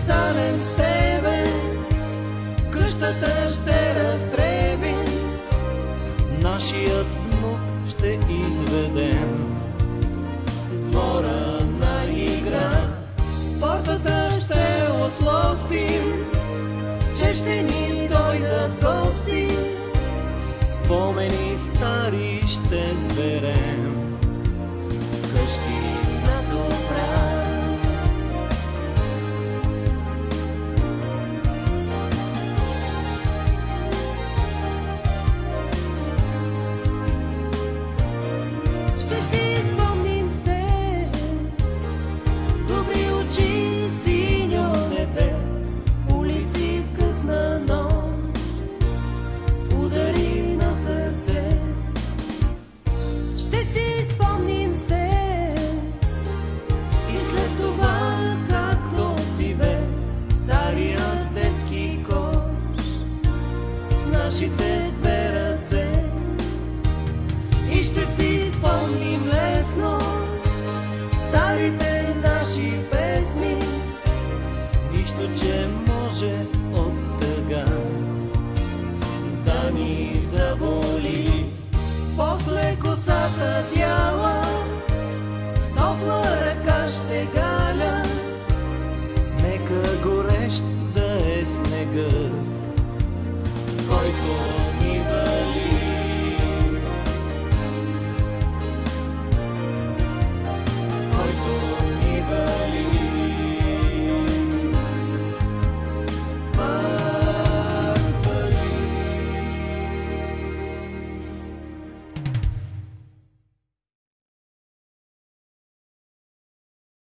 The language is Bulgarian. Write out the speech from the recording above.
станем с тебе, къщата ще разтребим, нашият внук ще изведем. Двора на игра, портата ще отлостим, че ще ни дойдат гости, спомени стари ще сберем, къщи на Сопран. Ще си спомним с теб добри очи, синьо небе, улици в късна нощ, удари на сърце. Ще си спомним с теб и след това както си бе старият детски кош с нашите две ръце. И ще си спомним лесно старите наши песни, нищо, че може от тъга да ни заболи. После косата бяла с топла ръка ще галя, нека горещ да е снегът, който